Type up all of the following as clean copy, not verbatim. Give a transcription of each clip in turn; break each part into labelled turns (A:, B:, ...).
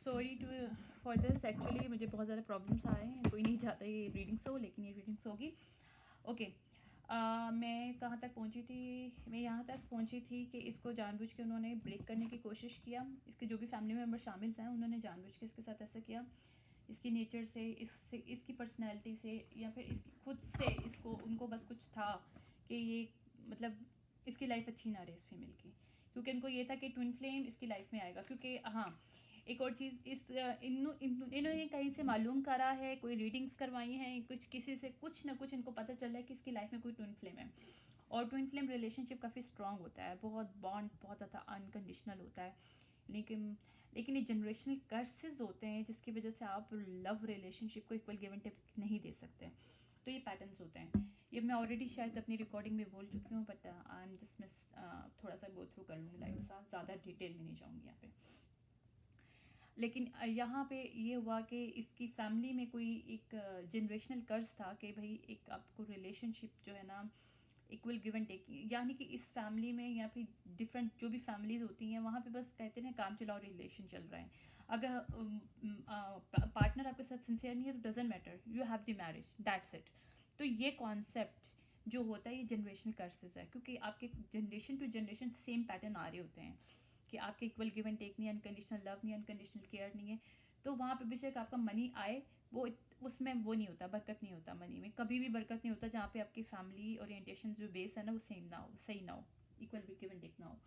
A: Sorry to for this, actually मुझे बहुत ज़्यादा प्रॉब्लम्स आ रहे हैं, कोई नहीं चाहता ये रीडिंग्स हो, लेकिन ये रीडिंग्स होगी। ओके, मैं कहाँ तक पहुँची थी? मैं यहाँ तक पहुँची थी कि इसको जानबूझ के उन्होंने ब्रेक करने की कोशिश किया। इसके जो भी फैमिली मेम्बर शामिल हैं उन्होंने जानबूझ के इसके साथ ऐसा किया। इसकी नेचर से, इसकी पर्सनैलिटी से, या फिर इसकी खुद से, इसको उनको बस कुछ था कि ये मतलब इसकी लाइफ अच्छी ना रहे इस फीमेल की, क्योंकि इनको ये था कि ट्विन फ्लेम इसकी लाइफ में आएगा। क्योंकि हाँ, एक और चीज़, इन्होंने कहीं से मालूम करा है, कोई रीडिंग्स करवाई हैं, कुछ किसी से कुछ ना कुछ इनको पता चला है कि इसकी लाइफ में कोई ट्विन फ्लेम है। और ट्विन फ्लेम रिलेशनशिप काफ़ी स्ट्रांग होता है, बहुत बॉन्ड बहुत ज़्यादा अनकंडीशनल होता है। लेकिन ये जनरेशनल कर्सेस होते हैं जिसकी वजह से आप लव रिलेशनशिप को इक्वल गिव एंड टेक नहीं दे सकते। तो ये पैटर्न्स होते हैं। ये मैं ऑलरेडी शायद अपनी रिकॉर्डिंग में बोल चुकी हूँ, but I am just miss थोड़ा सा गो थ्रू कर लूँगी लाइट सा, ज़्यादा डिटेल में नहीं जाऊँगी यहाँ पे। लेकिन यहाँ पे ये हुआ कि इसकी फैमिली में कोई एक जनरेशनल कर्ज था कि भाई एक आपको रिलेशनशिप जो है ना इक्वल गिव एंड टेक, यानी कि इस फैमिली में या फिर डिफरेंट जो भी फैमिलीज होती हैं वहाँ पे बस कहते हैं काम चलाओ रिलेशन चल रहा है। अगर पार्टनर आपके साथ सिंसियर नहीं है तो doesn't matter, you have the marriage, that's it. तो ये कॉन्सेप्ट जो होता है ये जनरेशनल कर्सेस है, क्योंकि आपके generation to generation same pattern आ रहे होते हैं कि आपके इक्वल गिव एंड टेक नहीं है, अनकंडीशनल लव नहीं है, अनकंडीशनल केयर नहीं है। तो वहाँ पे बेशक आपका मनी आए, वो उसमें वो नहीं होता, बरकत नहीं होता मनी में, कभी भी बरकत नहीं होता जहाँ पे आपकी फैमिली ओरिएंटेशन जो बेस है ना वो सेम ना हो, सही ना हो, इक्वल गिव एंड टेक ना हो।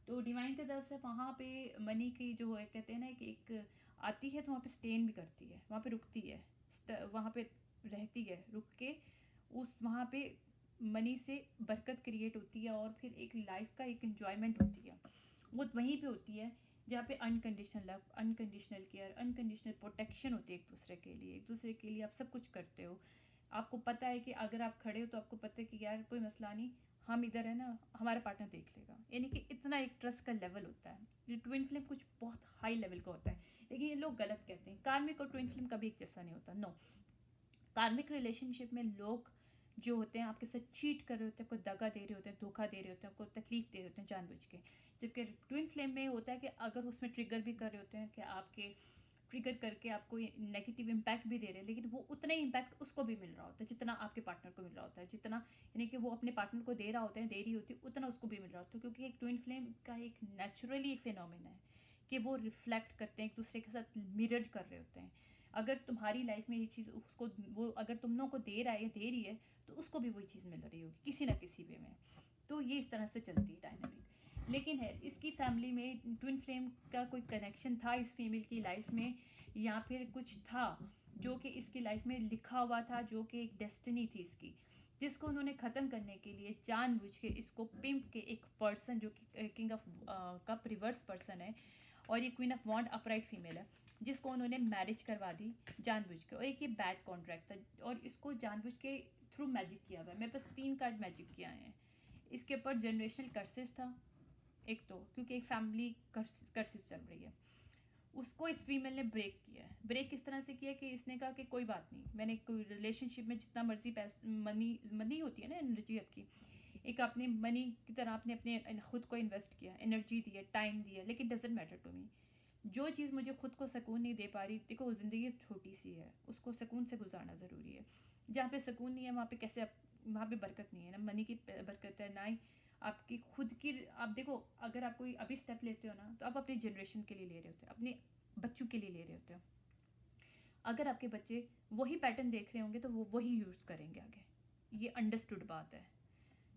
A: तो डिवाइन की तरफ से वहाँ पे मनी की जो है कहते हैं ना कि एक आती है तो वहाँ पे स्टेन भी करती है, वहाँ पे रुकती है, वहाँ पे रहती है, रुक के उस वहाँ पे मनी से बरकत क्रिएट होती है और फिर एक लाइफ का एक एंजॉयमेंट होती है। वो वहीं पे होती है जहाँ पे unconditional love, unconditional care, unconditional protection होती है एक दूसरे के लिए। एक दूसरे के लिए आप सब कुछ करते हो, आपको पता है कि अगर आप खड़े हो तो आपको पता है कि यार कोई मसला नहीं, हम इधर है ना, हमारा पार्टनर देख लेगा। यानी कि इतना एक ट्रस्ट का लेवल होता है। ये ट्विन फ्लेम कुछ बहुत हाई लेवल का होता है, लेकिन ये लोग गलत कहते हैं। कार्मिक और ट्विन फ्लेम कभी एक जैसा नहीं होता, नो। कार्मिक रिलेशनशिप में लोग जो होते हैं आपके साथ चीट कर रहे होते हैं, आपको दगा दे रहे होते हैं, धोखा दे रहे होते हैं, आपको तकलीफ दे रहे होते हैं जानबूझ के। जबकि ट्विन फ्लेम में होता है कि अगर उसमें ट्रिगर भी कर रहे होते हैं कि आपके ट्रिगर करके आपको नेगेटिव इम्पैक्ट भी दे रहे हैं, लेकिन वो उतना ही इम्पैक्ट उसको भी मिल रहा होता है जितना आपके पार्टनर को मिल रहा होता है, जितना यानी कि वो अपने पार्टनर को दे रहा होता है, दे रही होती है, उतना उसको भी मिल रहा होता है। क्योंकि एक ट्विन फ्लेम का एक नेचुरली फिनोमेना है कि वो रिफ्लेक्ट करते हैं, एक दूसरे के साथ मिरर कर रहे होते हैं। अगर तुम्हारी लाइफ में ये चीज़ उसको, वो अगर तुम लोगों को दे रहा है या दे रही है, तो उसको भी वही चीज़ मिल रही होगी किसी ना किसी वे में। तो ये इस तरह से चलती है डायनामिक। लेकिन है इसकी फैमिली में ट्विन फ्लेम का कोई कनेक्शन था इस फीमेल की लाइफ में, या फिर कुछ था जो कि इसकी लाइफ में लिखा हुआ था, जो कि एक डेस्टिनी थी इसकी, जिसको उन्होंने ख़त्म करने के लिए जानबूझ के इसको पिंप के एक पर्सन जो कि king of cup reverse person है, और ये queen of wand upright female है, जिसको उन्होंने मैरिज करवा दी जानबूझ के। और एक ये बैड कॉन्ट्रैक्ट था और इसको जानबूझ के थ्रू मैजिक किया हुआ है। मेरे पास 3 कार्ड मैजिक किया है। इसके ऊपर जनरेशनल कर्सेस था एक, तो क्योंकि एक फैमिली कर्सेस चल रही है, उसको इस फीमेल ने ब्रेक किया है। ब्रेक किस तरह से किया कि इसने कहा कि कोई बात नहीं, मैंने कोई रिलेशनशिप में जितना मर्जी मनी होती है ना, एनर्जी आपकी, एक आपने मनी की तरह आपने अपने खुद को इन्वेस्ट किया, एनर्जी दी है, टाइम दिया, लेकिन डजेंट मैटर टू मी। जो चीज़ मुझे खुद को सुकून नहीं दे पा रही, देखो ज़िंदगी छोटी सी है, उसको सुकून से गुजारना ज़रूरी है। जहाँ पे सुकून नहीं है वहाँ पे कैसे वहाँ पे बरकत नहीं है ना, मनी की बरकत है ना ही आपकी खुद की। आप देखो, अगर आप कोई अभी स्टेप लेते हो ना, तो आप अपनी जनरेशन के लिए ले रहे होते हो, अपने बच्चों के लिए ले रहे होते हो। अगर आपके बच्चे वही पैटर्न देख रहे होंगे तो वो वही यूज़ करेंगे आगे, ये अंडरस्टूड बात है।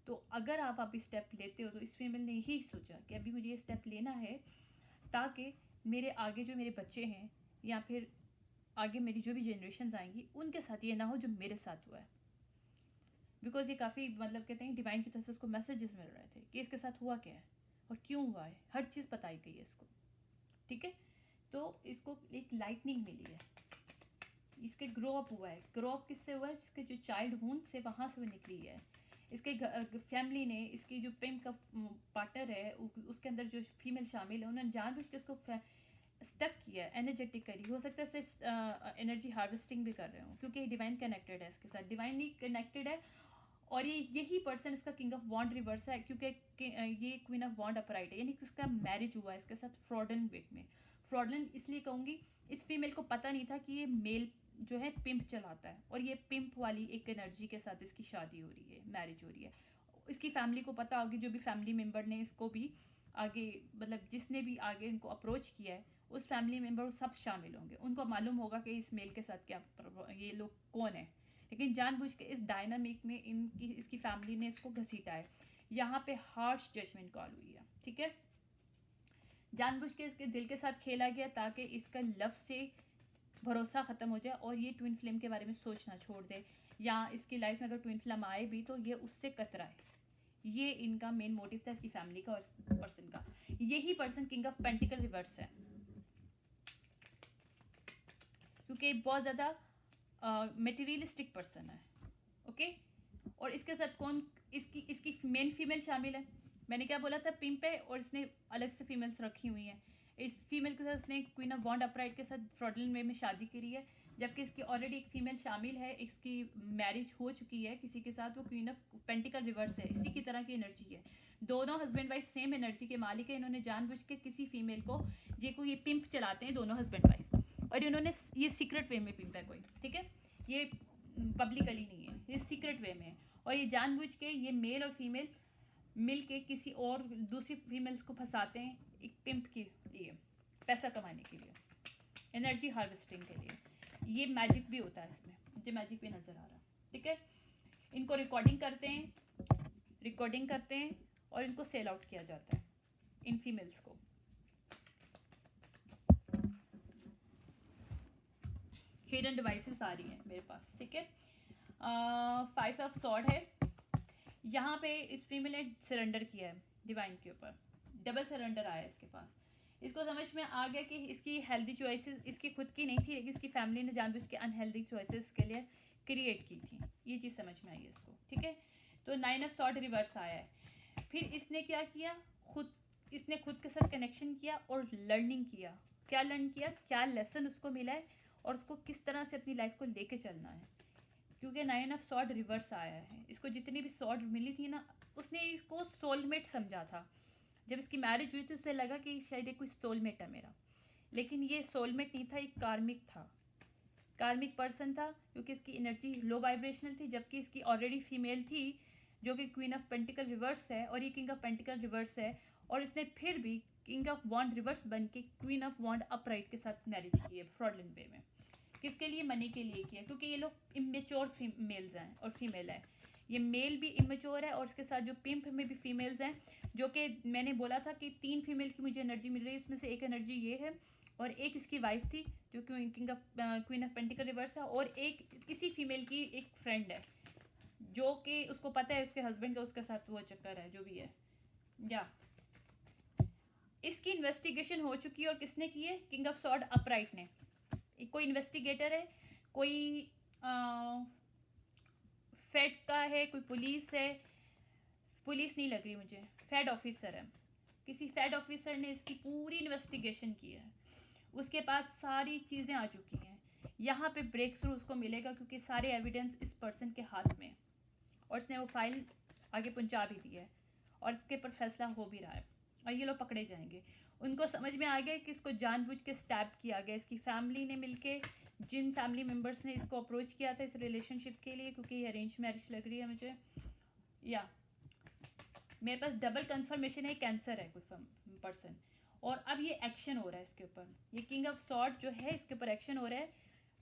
A: तो अगर आप अभी स्टेप लेते हो तो इस फीमेल ने यही सोचा कि अभी मुझे ये स्टेप लेना है ताकि मेरे आगे जो मेरे बच्चे हैं या फिर आगे मेरी जो भी जनरेशन आएंगी उनके साथ ये ना हो जो मेरे साथ हुआ है। बिकॉज ये काफ़ी मतलब कहते हैं डिवाइन की तरफ से उसको मैसेजेस मिल रहे थे कि इसके साथ हुआ क्या है और क्यों हुआ है, हर चीज़ बताई गई है इसको। ठीक है, तो इसको एक लाइटनिंग मिली है, इसके ग्रो अप हुआ है। ग्रो अप किससे हुआ है? जिसके जो चाइल्ड हुड से वहाँ से वो निकली है। इसके फैमिली ने, इसकी जो प्रेम का पार्टनर है उसके अंदर जो फीमेल शामिल है, उन्होंने जानबूझ के उसको स्टक किया, एनर्जेटिकली। हो सकता है इससे एनर्जी हार्वेस्टिंग भी कर रहे हो, क्योंकि डिवाइन कनेक्टेड है इसके साथ, डिवाइनली कनेक्टेड है। और ये यही पर्सन इसका किंग ऑफ वॉन्ड रिवर्स है, क्योंकि ये क्वीन ऑफ वॉन्ड अपराइट है, यानी कि इसका मैरिज हुआ है इसके साथ फ्रॉडन वेट में। फ्रॉडलेंट इसलिए कहूँगी, इस फीमेल को पता नहीं था कि ये मेल जो है पिंप चलाता है, और ये पिंप वाली एक एनर्जी के साथ इसकी शादी हो रही है, मैरिज हो रही है। इसकी फैमिली को पता होगी, जो भी फैमिली मेम्बर ने इसको भी आगे, मतलब जिसने भी आगे इनको अप्रोच किया है, उस फैमिली मेम्बर सब शामिल होंगे। उनको मालूम होगा कि इस मेल के साथ क्या, ये लोग कौन है, लेकिन जानबूझ के इस डायनामिक में इसकी फैमिली ने इसको घसीटा है। यहाँ पे हार्श जजमेंट कॉल हुई है, ठीक है। जानबूझ के इसके दिल के साथ खेला गया ताकि इसका लव से भरोसा ख़त्म हो जाए और ये ट्विन फ्लेम के बारे में सोचना छोड़ दे, या इसकी लाइफ में अगर ट्विन फ्लेम आए भी तो ये उससे कतराए। ये इनका मेन मोटिव था, इसकी फैमिली का और पर्सन का। यही person king of pentacle reverse है, क्योंकि बहुत ज़्यादा मटेरियलिस्टिक पर्सन है, ओके। और इसके साथ कौन, इसकी मेन फीमेल शामिल है। मैंने क्या बोला था, पिंप है और इसने अलग से फीमेल्स रखी हुई हैं। इस फीमेल के साथ इसने क्वीन ऑफ वॉन्ड अपराइट के साथ फ्रॉडलेंट वे में शादी करी है, जबकि इसकी ऑलरेडी एक फीमेल शामिल है, इसकी मैरिज हो चुकी है किसी के साथ, वो क्वीन ऑफ पेंटिकल रिवर्स है, इसी की तरह की एनर्जी है। दोनों हस्बैंड वाइफ सेम एनर्जी के मालिक है। इन्होंने जानबूझ के किसी फीमेल को, ये पिंप चलाते हैं दोनों हस्बैंड वाइफ, और इन्होंने ये सीक्रेट वे में पिंप है कोई, ठीक है, ये पब्लिकली नहीं है, ये सीक्रेट वे में है। और ये जानबूझ के ये मेल और फीमेल मिल के किसी और दूसरी फीमेल्स को फंसाते हैं एक पिंप के लिए, पैसा कमाने के लिए, एनर्जी हार्वेस्टिंग के लिए। ये मैजिक भी होता है इसमें, मुझे मैजिक भी नज़र आ रहा है, ठीक है। इनको रिकॉर्डिंग करते हैं और इनको सेल आउट किया जाता है, इन फीमेल्स को। हिडन डिवाइसेस आ रही हैं मेरे पास, ठीक है। 5 ऑफ सॉर्ड है यहाँ पे। इस फीमेल ने सरेंडर किया है डिवाइन के ऊपर, डबल सरेंडर आया इसके पास। इसको समझ में आ गया कि इसकी हेल्दी चॉइसेस इसकी खुद की नहीं थी, लेकिन इसकी फैमिली ने जानबूझ के अनहेल्दी चॉइसेस के लिए क्रिएट की थी, ये चीज़ समझ में आई इसको, ठीक है। तो 9 ऑफ सॉर्ड रिवर्स आया है। फिर इसने क्या किया, इसने खुद के साथ कनेक्शन किया और लर्निंग किया। क्या लर्न किया, क्या लेसन उसको मिला है, और उसको किस तरह से अपनी लाइफ को लेके चलना है, क्योंकि 9 ऑफ सॉर्ड रिवर्स आया है। इसको जितनी भी सॉर्ड मिली थी ना, उसने इसको सोलमेट समझा था। जब इसकी मैरिज हुई थी उसे लगा कि शायद ये कोई सोलमेट है मेरा, लेकिन ये सोलमेट नहीं था, एक कार्मिक था, कार्मिक पर्सन था, क्योंकि इसकी एनर्जी लो वाइब्रेशनल थी, जबकि इसकी ऑलरेडी फीमेल थी जो कि क्वीन ऑफ पेंटिकल रिवर्स है, और ये किंग ऑफ पेंटिकल रिवर्स है। और इसने फिर भी किंग ऑफ वॉन्ड रिवर्स बन के क्वीन ऑफ वॉन्ड अपराइट के साथ मैरिज की है फ्रॉडलेंट वे में। किसके लिए, मनी के लिए किया, क्योंकि ये लोग इमेच्योर मेल्स हैं और फीमेल है। ये मेल भी इमेच्योर है, और उसके साथ जो पिंप में भी फीमेल्स हैं, जो कि मैंने बोला था कि 3 फीमेल की मुझे एनर्जी मिल रही है, इसमें से एक एनर्जी ये है, और एक इसकी वाइफ थी जो कि king of queen of pentacle reverse है, और एक किसी फीमेल की एक फ्रेंड है जो कि उसको पता है उसके हस्बैंड का उसके साथ वो चक्कर है, जो भी है। या इसकी इन्वेस्टिगेशन हो चुकी है, और किसने की है, किंग ऑफ सॉर्ड अपराइट ने। कोई इन्वेस्टिगेटर है, कोई फेड का है, कोई पुलिस है, पुलिस नहीं लग रही मुझे, फेड ऑफिसर है, किसी फेड ऑफिसर ने इसकी पूरी इन्वेस्टिगेशन की है। उसके पास सारी चीज़ें आ चुकी हैं। यहाँ पे ब्रेक थ्रू उसको मिलेगा, क्योंकि सारे एविडेंस इस पर्सन के हाथ में, और इसने वो फाइल आगे पहुँचा भी दी है, और इसके ऊपर फैसला हो भी रहा है, और ये लोग पकड़े जाएंगे। उनको समझ में आ गया कि इसको जानबूझ के स्टैप किया गया। इसकी फैमिली ने मिलके, जिन फैमिली मेम्बर्स ने इसको अप्रोच किया था इस रिलेशनशिप के लिए, क्योंकि ये अरेंज मैरिज लग रही है मुझे, या मेरे पास डबल कंफर्मेशन है, कैंसर है कोई पर्सन, और अब ये एक्शन हो रहा है इसके ऊपर। ये किंग ऑफ सॉर्ड जो है इसके ऊपर एक्शन हो रहा है,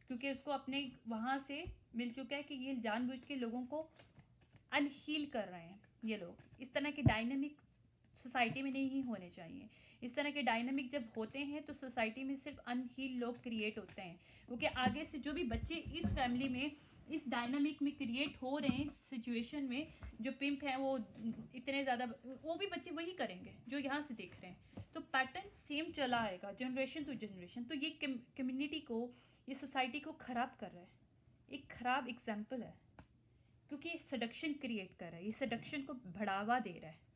A: क्योंकि उसको अपने वहाँ से मिल चुका है कि ये जानबूझ के लोगों को अनहील कर रहे हैं। ये लोग इस तरह के डायनेमिक सोसाइटी में नहीं होने चाहिए। इस तरह के डायनामिक जब होते हैं तो सोसाइटी में सिर्फ अनहील लोग क्रिएट होते हैं, क्योंकि आगे से जो भी बच्चे इस फैमिली में इस डायनामिक में क्रिएट हो रहे हैं, इस सिचुएशन में जो पिंप हैं वो इतने ज़्यादा, वो भी बच्चे वही करेंगे जो यहाँ से देख रहे हैं। तो पैटर्न सेम चला आएगा जनरेशन टू जनरेशन। तो ये कम्युनिटी को, ये सोसाइटी को ख़राब कर रहा है, एक ख़राब एग्जाम्पल है, क्योंकि ये सडक्शन क्रिएट कर रहा है, ये सडक्शन को बढ़ावा दे रहा है।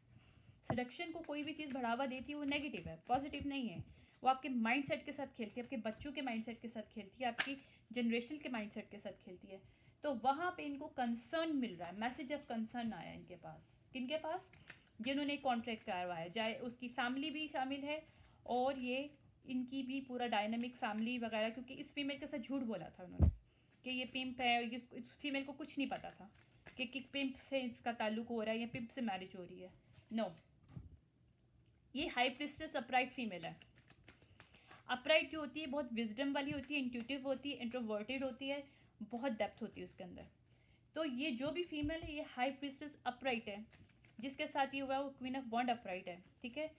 A: सडक्शन को कोई भी चीज़ बढ़ावा देती है वो नेगेटिव है, पॉजिटिव नहीं है। वो आपके माइंडसेट के साथ खेलती है, आपके बच्चों के माइंडसेट के साथ खेलती है, आपकी जनरेशन के माइंडसेट के साथ खेलती है। तो वहाँ पे इनको कंसर्न मिल रहा है, मैसेज ऑफ कंसर्न आया इनके पास। किनके पास, जिन्होंने कॉन्ट्रैक्ट करवाया, चाहे उसकी फैमिली भी शामिल है और ये इनकी भी पूरा डायनामिक फैमिली वगैरह, क्योंकि इस फीमेल के साथ झूठ बोला था उन्होंने कि ये पिम्प है, इस फीमेल को कुछ नहीं पता था कि पिम्प से इसका ताल्लुक हो रहा है या पिम्प से मैरिज हो रही है। नो, ये हाई प्रिस्टेस अपराइट फीमेल है। अपराइट जो होती है बहुत विजडम वाली होती है, इंट्यूटिव होती है, इंट्रोवर्टेड होती है, बहुत डेप्थ होती है उसके अंदर। तो ये जो भी फीमेल है ये हाई प्रिस्टेस अपराइट है, जिसके साथ ये हुआ वो क्वीन ऑफ वॉन्ड अपराइट है, ठीक है।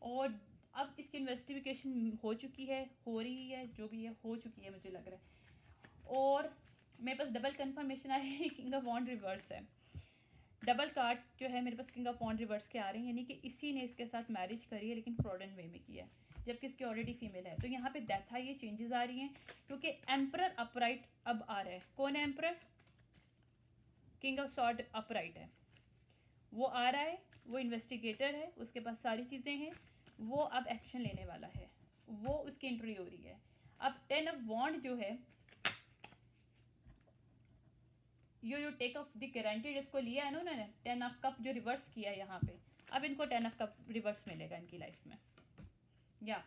A: और अब इसकी इन्वेस्टिगेशन हो चुकी है, हो रही है, जो भी है हो चुकी है मुझे लग रहा है। और मेरे पास डबल कंफर्मेशन आया है, किंग ऑफ वॉन्ड रिवर्स है। डबल कार्ड जो है मेरे पास किंग ऑफ वॉन्ड रिवर्स के आ रहे हैं, यानी कि इसी ने इसके साथ मैरिज करी है लेकिन फ्रॉडन वे में किया है, जबकि इसकी ऑलरेडी फीमेल है। तो यहाँ पे डेथ आई है, चेंजेस आ रही हैं, क्योंकि एम्परर अपराइट अब आ रहा है। कौन है emperor? King of sword upright है, वो आ रहा है, वो इन्वेस्टिगेटर है, उसके पास सारी चीज़ें हैं, वो अब एक्शन लेने वाला है, वो उसकी एंट्री हो रही है। अब 10 ऑफ वॉन्ड जो है, जो टेक ऑफ द गारंटेड इसको लिया है ना उन्होंने, 10 ऑफ कप जो रिवर्स किया है यहाँ पे, अब इनको 10 ऑफ कप रिवर्स मिलेगा इनकी लाइफ में, या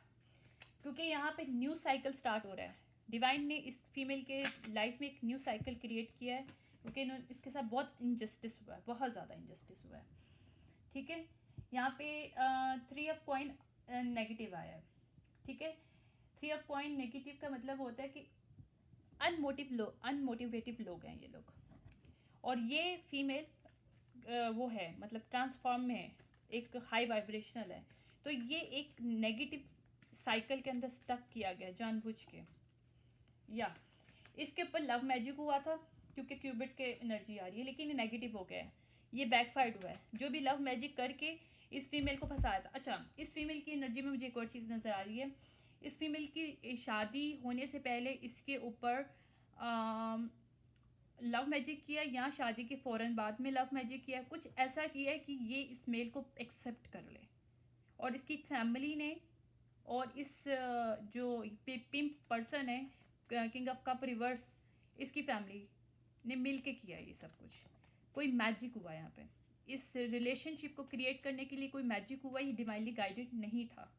A: क्योंकि यहाँ पे न्यू साइकिल स्टार्ट हो रहा है। डिवाइन ने इस फीमेल के लाइफ में एक न्यू साइकिल क्रिएट किया है, क्योंकि इसके साथ बहुत इनजस्टिस हुआ है, बहुत ज़्यादा इनजस्टिस हुआ है, ठीक है। यहाँ पे 3 ऑफ कॉइन नेगेटिव आया है, ठीक है। 3 ऑफ कॉइन नेगेटिव का मतलब होता है कि अनमोटिवेटिव लोग हैं ये लोग, और ये फीमेल वो है मतलब ट्रांसफॉर्म में है, एक हाई वाइब्रेशनल है, तो ये एक नेगेटिव साइकिल के अंदर स्टक किया गया जानबूझ के। या इसके ऊपर लव मैजिक हुआ था, क्योंकि क्यूबिट के एनर्जी आ रही है, लेकिन ये नेगेटिव हो गया है, ये बैकफायर्ड हुआ है। जो भी लव मैजिक करके इस फीमेल को फंसाया था। अच्छा, इस फीमेल की एनर्जी में मुझे एक और चीज़ नज़र आ रही है, इस फीमेल की शादी होने से पहले इसके ऊपर लव मैजिक किया, या शादी के फ़ौरन बाद में लव मैजिक किया, कुछ ऐसा किया है कि ये इस मेल को एक्सेप्ट कर ले, और इसकी फैमिली ने और इस जो पिम्प पर्सन है किंग ऑफ कप रिवर्स, इसकी फैमिली ने मिल के किया ये सब कुछ। कोई मैजिक हुआ यहाँ पे, इस रिलेशनशिप को क्रिएट करने के लिए कोई मैजिक हुआ, ये डिवाइनली गाइडेड नहीं था,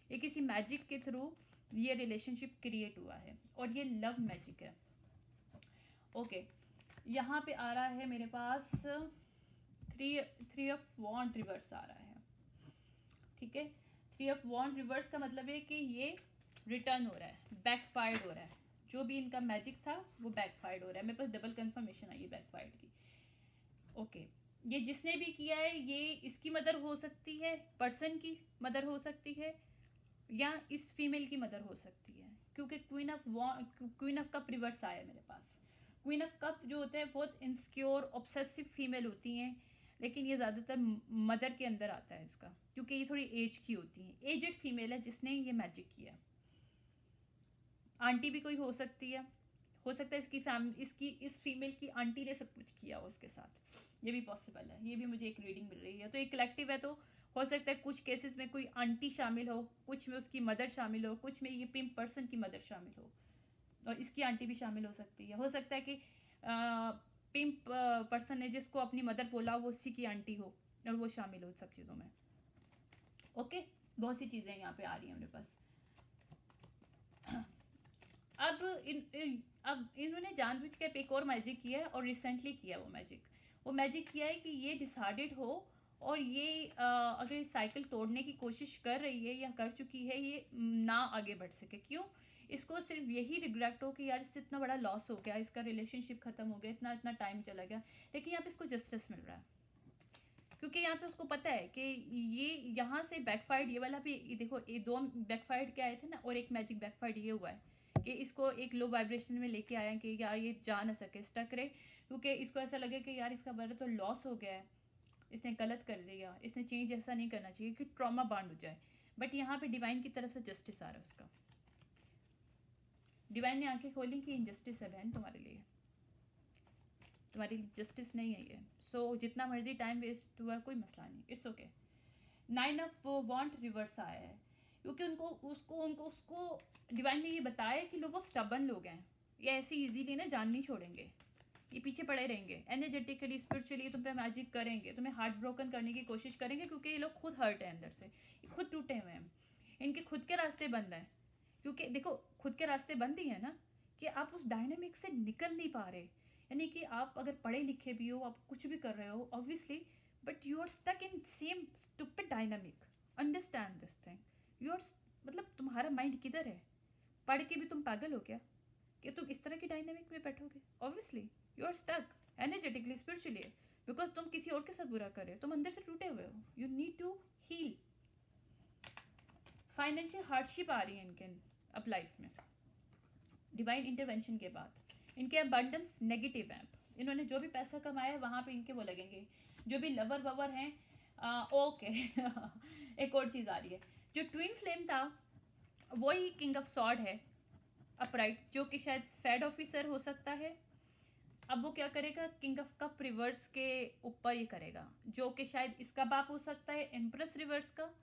A: ये किसी मैजिक के थ्रू ये रिलेशनशिप क्रिएट हुआ है, और ये लव मैजिक है। ओके, यहाँ पे आ रहा है मेरे पास थ्री ऑफ वॉन्ड रिवर्स आ रहा है, ठीक है। 3 ऑफ वॉन्ड रिवर्स का मतलब है कि ये रिटर्न हो रहा है, बैकफायर्ड हो रहा है, जो भी इनका मैजिक था वो बैकफायर्ड हो रहा है। मेरे पास डबल कंफर्मेशन आई है बैकफायर्ड की। ओके, ये जिसने भी किया है ये इसकी मदर हो सकती है, पर्सन की मदर हो सकती है, या इस फीमेल की मदर हो सकती है, क्योंकि क्वीन ऑफ कप रिवर्स आया है मेरे पास। क्वीन ऑफ कप जो होता है बहुत इनसिक्योर ऑब्सेसिव फीमेल होती हैं, लेकिन ये ज़्यादातर मदर के अंदर आता है इसका, क्योंकि ये थोड़ी एज की होती हैं। एजेड फीमेल है जिसने ये मैजिक किया। आंटी भी कोई हो सकती है, हो सकता है इस फीमेल की आंटी ने सब कुछ किया हो उसके साथ, ये भी पॉसिबल है, ये भी मुझे एक रीडिंग मिल रही है। तो एक कलेक्टिव है, तो हो सकता है कुछ केसेस में कोई आंटी शामिल हो, कुछ में उसकी मदर शामिल हो, कुछ में ये पिम्प पर्सन की मदर शामिल हो, और इसकी आंटी भी शामिल हो सकती है। हो सकता है कि पिम्प पर्सन ने जिसको अपनी मदर बोला वो उसी की आंटी हो और वो शामिल हो सब चीज़ों में। ओके, बहुत सी चीज़ें यहाँ पे आ रही हैं मेरे पास। अब इन्होंने जानबूझ के एक और मैजिक किया है, और रिसेंटली किया वो मैजिक किया है कि ये डिसाइडेड हो, और ये अगर साइकिल तोड़ने की कोशिश कर रही है या कर चुकी है, ये ना आगे बढ़ सके। क्यों? इसको सिर्फ यही रिग्रेट हो कि यार इससे इतना बड़ा लॉस हो गया, इसका रिलेशनशिप खत्म हो गया, इतना इतना टाइम चला गया, लेकिन यहाँ पे इसको जस्टिस मिल रहा है, क्योंकि यहाँ पे उसको पता है कि ये यहाँ से बैकफायर्ड, ये वाला भी देखो, ये 2 बैकफायर्ड के आए थे ना, और एक मैजिक बैकफायर्ड ये हुआ है कि इसको एक लो वाइब्रेशन में लेके आया कि यार ये जा ना सके, स्टक रहे, क्योंकि इसको ऐसा लगे कि यार इसका बड़ा तो लॉस हो गया है, इसने गलत कर दिया, इसने चेंज ऐसा नहीं करना चाहिए कि ट्रॉमा बांड हो जाए। बट यहाँ पे डिवाइन की तरफ से जस्टिस आ रहा है उसका। डिवाइन ने आंखें खोली कि इनजस्टिस है बहन तुम्हारे लिए, तुम्हारी जस्टिस नहीं है ये। सो जितना मर्जी टाइम वेस्ट हुआ कोई मसला नहीं, it's okay. 9 of want reverse आया है, क्योंकि उसको डिवाइन ने ये बताया कि लोग वो स्टबन लोग हैं, ये ऐसे इजीली ना जान नहीं छोड़ेंगे, ये पीछे पड़े रहेंगे, एनर्जेटिकली स्पिरिचुअली तुम पे मैजिक करेंगे, तुम्हें हार्ट ब्रोकन करने की कोशिश करेंगे, क्योंकि ये लोग खुद हर्ट है अंदर से, ये खुद टूटे हुए हैं, इनके खुद के रास्ते बंद हैं, क्योंकि देखो खुद के रास्ते बंद ही है ना, कि आप उस डायनामिक से निकल नहीं पा रहे। यानी कि आप अगर पढ़े लिखे भी हो, आप कुछ भी कर रहे हो obviously, but you are stuck in same stupid dynamic. Understand this thing. You are, मतलब तुम्हारा माइंड किधर है? पढ़ के भी तुम पागल हो क्या कि तुम इस तरह की डायनामिक में बैठोगे? Obviously you are stuck energetically, spiritually, because तुम किसी और के साथ बुरा कर रहे हो, तुम अंदर से टूटे हुए हो। You need to heal. Financial hardship आ रही है इनके अब लाइफ में डिवाइन इंटरवेंशन के बाद। इनके अबंडेंस नेगेटिव है। इन्होंने जो भी पैसा कमाया है वहाँ पे इनके वो लगेंगे। जो भी लवर ववर हैं, ओके एक और चीज़ आ रही है। जो ट्विन फ्लेम था वही किंग ऑफ सॉर्ड है अपराइट, जो कि शायद फेड ऑफिसर हो सकता है। अब वो क्या करेगा, किंग ऑफ कप रिवर्स के ऊपर ही करेगा, जो कि शायद इसका बाप हो सकता है एम्प्रेस रिवर्स का।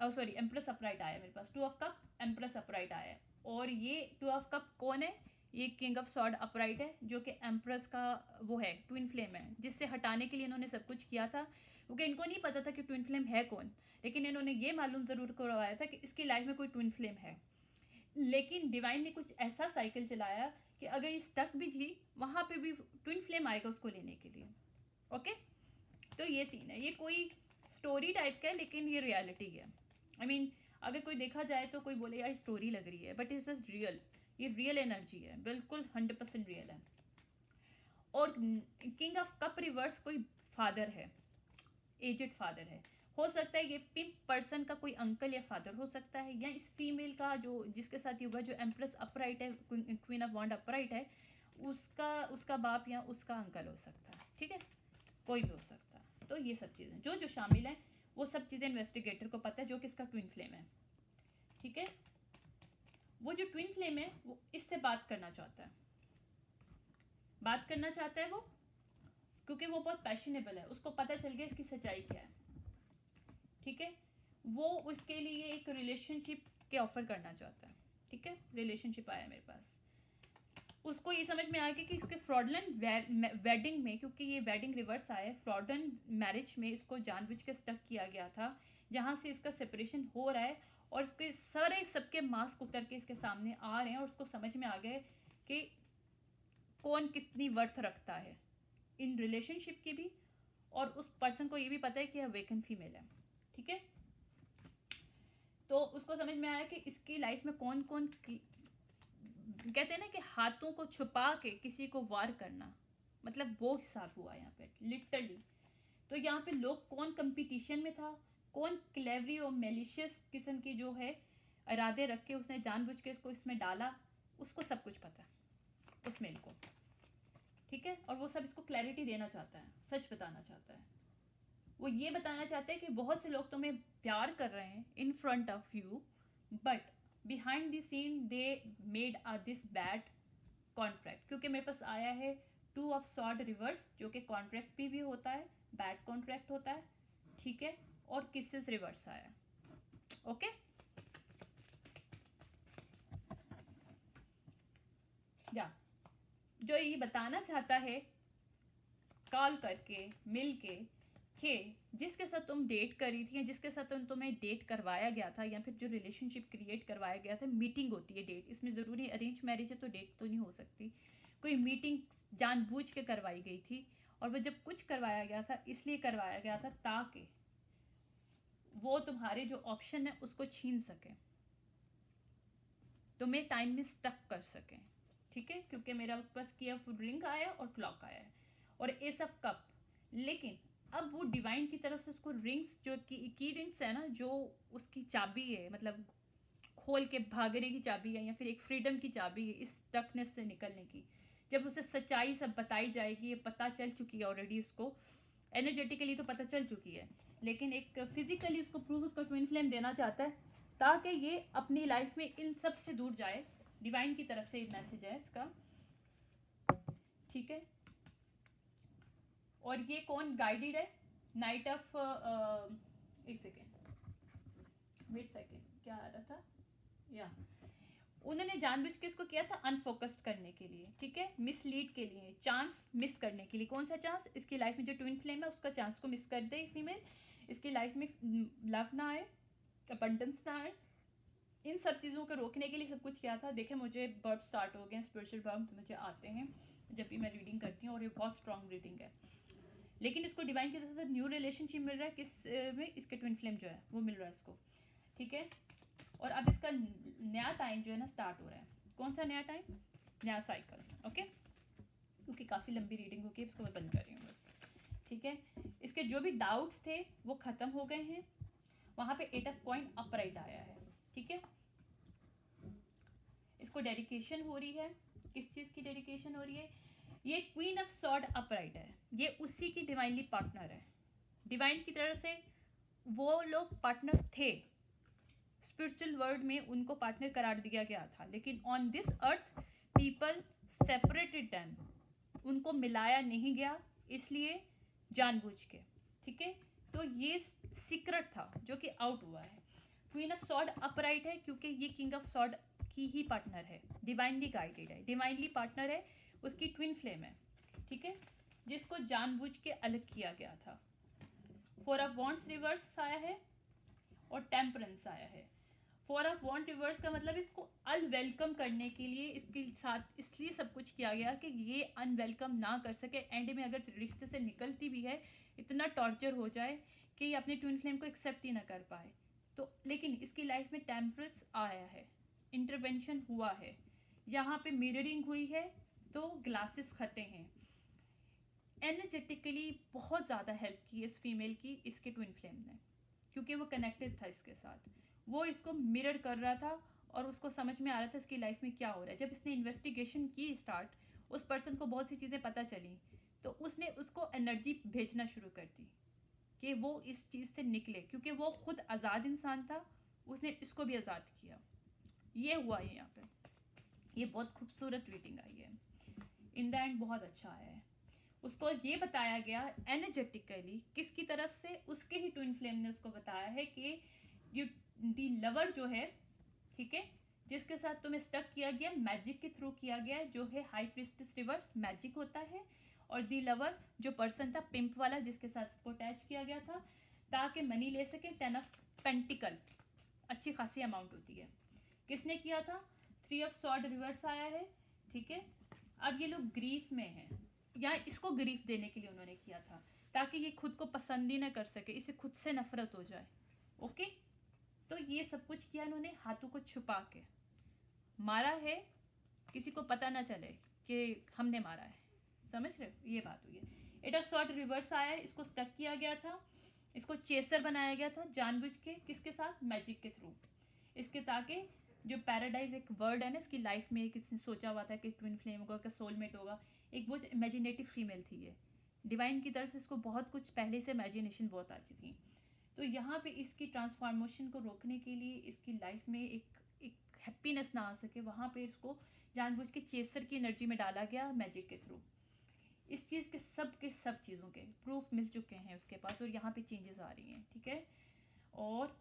A: सॉरी, एम्प्रेस अपराइट आया मेरे पास, two of cup empress upright आया। और ये टू ऑफ कप कौन है? ये किंग ऑफ सॉर्ड अपराइट है, जो कि एम्प्रेस का वो है, ट्विन फ्लेम है, जिससे हटाने के लिए इन्होंने सब कुछ किया था, क्योंकि इनको नहीं पता था कि ट्विन फ्लेम है कौन। लेकिन इन्होंने ये मालूम ज़रूर करवाया था कि इसकी लाइफ में कोई ट्विन फ्लेम है। लेकिन डिवाइन ने कुछ ऐसा साइकिल चलाया कि अगर ये स्टक भी थी वहाँ पे भी ट्विन फ्लेम आएगा उसको लेने के लिए। ओके, तो ये सीन है। ये कोई स्टोरी टाइप का है लेकिन ये रियलिटी है। आई मीन अगर कोई देखा जाए तो कोई बोले यार स्टोरी लग रही है, बट इट्स जस्ट रियल। ये रियल एनर्जी है, बिल्कुल 100% रियल है। और किंग ऑफ कप रिवर्स कोई फादर है, एजेड फादर है। हो सकता है ये पिंक पर्सन का कोई अंकल या फादर हो सकता है, या इस फीमेल का जो जिसके साथ ये हुआ, जो एम्प्रेस अपराइट है, क्वीन ऑफ वॉन्ड अपराइट है, उसका उसका बाप या उसका अंकल हो सकता है। ठीक है, कोई भी हो सकता है। तो ये सब चीज़ें जो जो शामिल हैं वो सब चीज़ें इन्वेस्टिगेटर को पता है, जो कि इसका ट्विन फ्लेम है। ठीक है, वो जो ट्विन फ्लेम है वो इससे बात करना चाहता है। बात करना चाहता है वो, क्योंकि वो बहुत पैशनेबल है, उसको पता चल गया इसकी सच्चाई क्या है। ठीक है, वो उसके लिए एक रिलेशनशिप के ऑफर करना चाहता है। ठीक है, रिलेशनशिप आया मेरे पास। उसको ये समझ में आ गया कि इसके फ्रॉडलेंट वेडिंग में, क्योंकि ये वेडिंग रिवर्स आया है, फ्रॉडलेंट मैरिज में इसको जानबूझ के स्टक किया गया था, जहाँ से इसका सेपरेशन हो रहा है। और इसके सारे सबके मास्क उतर के इसके सामने आ रहे हैं, और उसको समझ में आ गया कि कौन कितनी वर्थ रखता है इन रिलेशनशिप की भी, और उस पर्सन को ये भी पता है कि यह वेकन फीमेल है। ठीक है, तो उसको समझ में आया कि इसकी लाइफ में कौन कौन, कहते हैं ना कि हाथों को छुपा के किसी को वार करना, मतलब वो हिसाब हुआ यहाँ पे लिटरली। तो यहाँ पे लोग कौन कंपटीशन में था, कौन क्लेवरी और मेलिशियस किस्म की जो है इरादे रख के उसने जानबूझ के इसको इसमें डाला, उसको सब कुछ पता है उस मेल को। ठीक है, और वो सब इसको क्लैरिटी देना चाहता है, सच बताना चाहता है। वो ये बताना चाहते हैं कि बहुत से लोग तुम्हें प्यार कर रहे हैं in front of you, but behind the scene they made this bad contract. क्योंकि मेरे पास आया है टू ऑफ सॉर्ड रिवर्स, जो कि कॉन्ट्रैक्ट भी होता है, बैड कॉन्ट्रैक्ट होता है। ठीक है, और किसेस रिवर्स आया। ओके, या जो ये बताना चाहता है कॉल करके, मिल के, जिसके साथ तुम डेट करी थी, या जिसके साथ तुम्हें डेट करवाया गया था, या फिर जो रिलेशनशिप क्रिएट करवाया गया था, मीटिंग होती है डेट, इसमें ज़रूरी अरेंज मैरिज है तो डेट तो नहीं हो सकती, कोई मीटिंग जानबूझ के करवाई गई थी। और वो जब कुछ करवाया गया था इसलिए करवाया गया था ताकि वो तुम्हारे जो ऑप्शन है उसको छीन सके, तुम्हें टाइम में स्टक कर सके। ठीक है, क्योंकि मेरा पास केयरफुल रिंग आया और क्लॉक आया है और एस ऑफ कप। लेकिन अब वो डिवाइन की तरफ से उसको रिंग्स, जो की रिंग्स है ना, जो उसकी चाबी है, मतलब खोल के भागने की चाबी है, या फिर एक फ्रीडम की चाबी है इस स्टकनेस से निकलने की। जब उसे सच्चाई सब बताई जाएगी, ये पता चल चुकी है ऑलरेडी उसको, एनर्जेटिकली तो पता चल चुकी है, लेकिन एक फिजिकली उसको प्रूफ उसका ट्विन फ्लेम देना चाहता है, ताकि ये अपनी लाइफ में इन सब से दूर जाए। डिवाइन की तरफ से मैसेज है इसका। ठीक है, और ये कौन गाइडेड है? नाइट ऑफ, एक सेकेंड, वेट सेकेंड, क्या आ रहा था, या उन्होंने जानबूझ के इसको किया था अनफोकस्ड करने के लिए। ठीक है, मिसलीड के लिए, चांस मिस करने के लिए। कौन सा चांस? इसकी लाइफ में जो ट्विन फ्लेम है उसका चांस को मिस कर दे फीमेल, इसकी लाइफ में लव ना आए, अबंडेंस ना आए, इन सब चीज़ों को रोकने के लिए सब कुछ किया था। देखें मुझे बर्ब स्टार्ट हो गए हैं, स्पिरिचुअल बर्ब मुझे आते हैं जब भी मैं रीडिंग करती हूँ, और ये बहुत स्ट्रॉन्ग रीडिंग है। लेकिन इसको डिवाइन की तरफ से न्यू रिलेशनशिप मिल रहा है, किस में, इसके ट्विन फ्लेम जो है वो मिल रहा है इसको, ठीक है। और अब इसका नया टाइम जो है ना स्टार्ट हो रहा है। कौन सा नया टाइम? नया साइकिल, ओके। क्योंकि काफ़ी लंबी रीडिंग होगी, इसको मैं बंद कर रही हूँ बस, ठीक है। इसके जो भी डाउट्स थे वो ख़त्म हो गए हैं। वहाँ पे 8 ऑफ कॉइन अपराइट आया है, ठीक है। इसको डेडिकेशन हो रही है। किस चीज़ की डेडिकेशन हो रही है? ये क्वीन ऑफ सॉर्ड अपराइट है, ये उसी की डिवाइनली पार्टनर है। डिवाइन की तरफ से वो लोग पार्टनर थे, स्पिरिचुअल वर्ल्ड में उनको पार्टनर करार दिया गया था, लेकिन on this earth people separated them, उनको मिलाया नहीं गया, इसलिए जानबूझ के, ठीक है। तो ये सीक्रेट था जो कि आउट हुआ है। क्वीन ऑफ सॉर्ड अपराइट है क्योंकि ये किंग ऑफ सॉर्ड की ही पार्टनर है, डिवाइनली गाइडेड है, डिवाइनली पार्टनर है, उसकी ट्विन फ्लेम है, ठीक है, जिसको जानबूझ के अलग किया गया था। फोर ऑफ वॉन्ड्स रिवर्स आया है और टेम्परेंस आया है। फोर ऑफ वॉन्ड रिवर्स का मतलब इसको अनवेलकम करने के लिए इसके साथ इसलिए सब कुछ किया गया कि ये अनवेलकम ना कर सके, एंड में अगर रिश्ते से निकलती भी है इतना टॉर्चर हो जाए कि ये अपने ट्विन फ्लेम को एक्सेप्ट ही ना कर पाए। तो लेकिन इसकी लाइफ में टेम्परेंस आया है, इंटरवेंशन हुआ है, यहाँ पे मिररिंग हुई है, तो ग्लासेस खते हैं। एनर्जेटिकली बहुत ज़्यादा हेल्प की इस फीमेल की इसके ट्विन फ्लेम ने, क्योंकि वो कनेक्टेड था इसके साथ, वो इसको मिरर कर रहा था और उसको समझ में आ रहा था इसकी लाइफ में क्या हो रहा है। जब इसने इन्वेस्टिगेशन की स्टार्ट, उस पर्सन को बहुत सी चीज़ें पता चली, तो उसने उसको एनर्जी भेजना शुरू कर दी कि वो इस चीज़ से निकले, क्योंकि वो खुद आज़ाद इंसान था, उसने इसको भी आज़ाद किया। ये हुआ है यहाँ पे, ये बहुत खूबसूरत रीडिंग आई है, इन द एंड बहुत अच्छा आया है। उसको ये बताया गया एनर्जेटिकली किसकी तरफ से, उसके ही ट्विन फ्लेम ने उसको बताया है कि यू दी लवर जो है, ठीक है, जिसके साथ तुम्हें स्टक किया गया मैजिक के थ्रू किया गया, जो है हाई प्रिस्टेस रिवर्स मैजिक होता है, और दी लवर जो पर्सन था पिंप वाला जिसके साथ इसको अटैच किया गया था ताकि मनी ले सके, 10 ऑफ पेंटिकल अच्छी खासी अमाउंट होती है, किसने किया था? 3 ऑफ सॉर्ड रिवर्स आया है, ठीक है। अब ये लोग ग्रीफ में हैं, या इसको ग्रीफ देने के लिए उन्होंने किया था ताकि ये खुद को पसंद ही ना कर सके, इसे खुद से नफरत हो जाए, ओके। तो ये सब कुछ किया इन्होंने हाथों को छुपा के, मारा है, किसी को पता ना चले कि हमने मारा है, समझ रहे हो, ये बात हुई है। 8 ऑफ सॉर्ड रिवर्स आया है, इसको स्टक किया गया था, इसको चेसर बनाया गया था जानबूझ के, किसके साथ? मैजिक के थ्रू, इसके ताकि जो पैराडाइज एक वर्ड है ना इसकी लाइफ में, किसने सोचा हुआ था कि ट्विन फ्लेम होगा, कि सोलमेट होगा, एक बहुत इमेजिनेटिव फीमेल थी ये, डिवाइन की तरफ से इसको बहुत कुछ पहले से इमेजिनेशन बहुत आती थी। तो यहाँ पे इसकी ट्रांसफॉर्मेशन को रोकने के लिए, इसकी लाइफ में एक हैप्पीनेस ना आ सके, वहाँ पे इसको जानबूझ के चेसर की एनर्जी में डाला गया मैजिक के थ्रू। इस चीज़ के सब चीज़ों के प्रूफ मिल चुके हैं उसके पास, और यहाँ पे चेंजेस आ रही हैं, ठीक है। और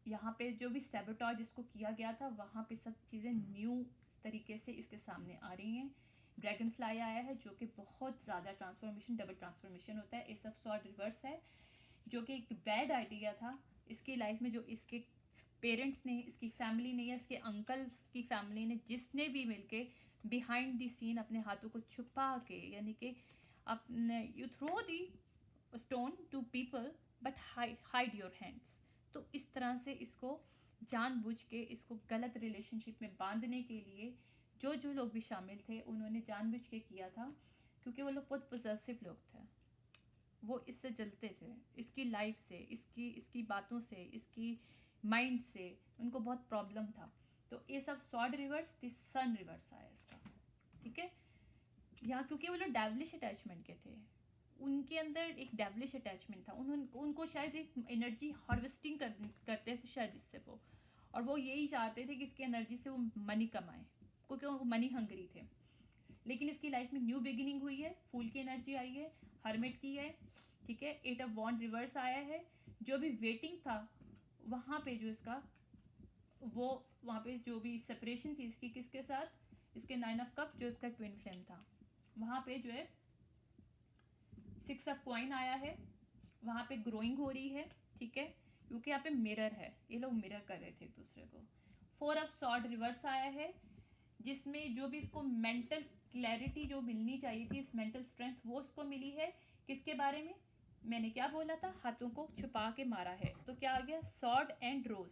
A: यहाँ पे जो भी सैबोटाज इसको किया गया था, वहाँ पे सब चीज़ें न्यू तरीके से इसके सामने आ रही हैं। ड्रैगन फ्लाई आया है जो कि बहुत ज़्यादा ट्रांसफॉर्मेशन, डबल ट्रांसफॉर्मेशन होता है। एस ऑफ सॉर्ड रिवर्स है जो कि एक बैड आइडिया था इसकी लाइफ में, जो इसके पेरेंट्स ने, इसकी फैमिली ने, या इसके अंकल की फैमिली ने, जिसने भी मिलके बिहाइंड द सीन अपने हाथों को छुपा के, यानी कि अपने you throw the stone to people but hide your hands. तो इस तरह से इसको जानबूझ के इसको गलत रिलेशनशिप में बांधने के लिए जो लोग भी शामिल थे उन्होंने जानबूझ के किया था, क्योंकि वो लोग बहुत पॉसेसिव लोग थे, वो इससे जलते थे, इसकी लाइफ से, इसकी बातों से, इसकी माइंड से उनको बहुत प्रॉब्लम था। तो ये सब sword reverse, this sun reverse आया इसका, ठीक है। यहाँ क्योंकि वो लोग डेवलिश अटैचमेंट के थे, उनके अंदर एक डेवलिश अटैचमेंट था, उनको शायद एक एनर्जी हार्वेस्टिंग करते थे शायद इससे वो, और वो यही चाहते थे कि इसकी एनर्जी से वो मनी कमाएं, क्योंकि वो मनी हंगरी थे। लेकिन इसकी लाइफ में न्यू बिगिनिंग हुई है, फूल की एनर्जी आई है, हर्मिट की है, ठीक है। 8 ऑफ वॉन्ड रिवर्स आया है, जो भी वेटिंग था वहाँ पे जो इसका, वो वहाँ पे जो भी सेपरेशन थी इसकी किसके साथ, इसके 9 ऑफ कप जो इसका ट्विन फ्लेम था, वहाँ पे जो है 6 ऑफ कॉइन आया है, वहाँ पे ग्रोइंग हो रही है, ठीक है। क्योंकि यहाँ पे मिरर है, ये लोग मिरर कर रहे थे एक दूसरे को। 4 ऑफ सॉर्ड रिवर्स आया है, जिसमें जो भी इसको मेंटल क्लैरिटी जो मिलनी चाहिए थी, इस मेंटल स्ट्रेंथ, वो इसको मिली है। किसके बारे में? मैंने क्या बोला था, हाथों को छुपा के मारा है, तो क्या आ गया, sword and rose.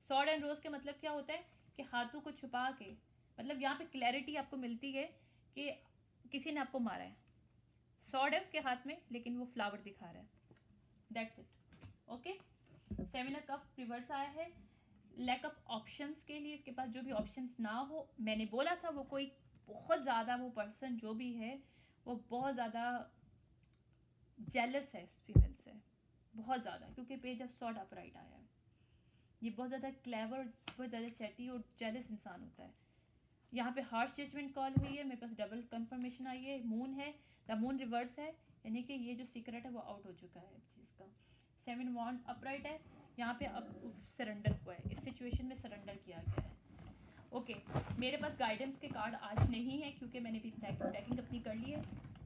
A: Sword and rose का मतलब क्या होता है कि हाथों को छुपा के, मतलब यहाँ पे क्लैरिटी आपको मिलती है कि किसी ने आपको मारा है। सॉर्ड है उसके हाथ में, लेकिन वो फ्लावर दिखा रहा है। That's it. Okay, 7 cup reverse आया है, लैक ऑफ ऑप्शंस के लिए, इसके पास जो भी ऑप्शंस ना हो। मैंने बोला था वो कोई बहुत ज़्यादा, वो पर्सन जो भी है वो बहुत ज़्यादा जेलस है फीमेल से, बहुत ज़्यादा, क्योंकि पेज ऑफ सॉर्ड अपराइट आया है। ये बहुत ज़्यादा क्लेवर, बहुत ज़्यादा चैटी और जेलस इंसान होता है। यहाँ पे हार्श जजमेंट कॉल हुई है, मेरे पास डबल कंफर्मेशन आई है, मून है, द मून रिवर्स है, यानी कि ये जो सीक्रेट है वो आउट हो चुका है चीज़ का। 7 वॉन्ड अपराइट है, यहाँ पे अब सरेंडर हुआ है, इस सिचुएशन में सरेंडर किया गया है। ओके, मेरे पास गाइडेंस के कार्ड आज नहीं है, क्योंकि मैंने भी पैकिंग अपनी कर ली है,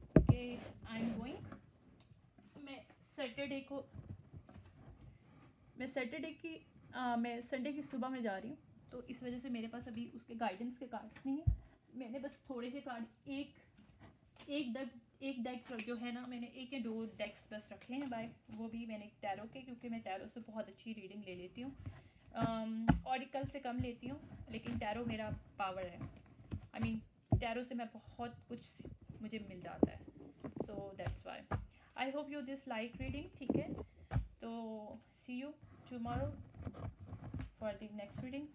A: क्योंकि आई एम गोइंग, मैं सैटरडे मैं संडे की सुबह में जा रही हूँ, तो इस वजह से मेरे पास अभी उसके गाइडेंस के कार्ड्स नहीं है। मैंने बस थोड़े से कार्ड, एक डेक जो है ना, मैंने 1 या 2 डेक्स बस रखे हैं बाय, वो भी मैंने टैरो के, क्योंकि मैं टैरो से बहुत अच्छी रीडिंग ले लेती हूँ, ऑरिकल से कम लेती हूँ, लेकिन टैरो मेरा पावर है। आई मीन टैरो से मैं बहुत कुछ मुझे मिल जाता है, so that's why. I hope you this like reading, ठीक है? तो see you tomorrow for the next reading.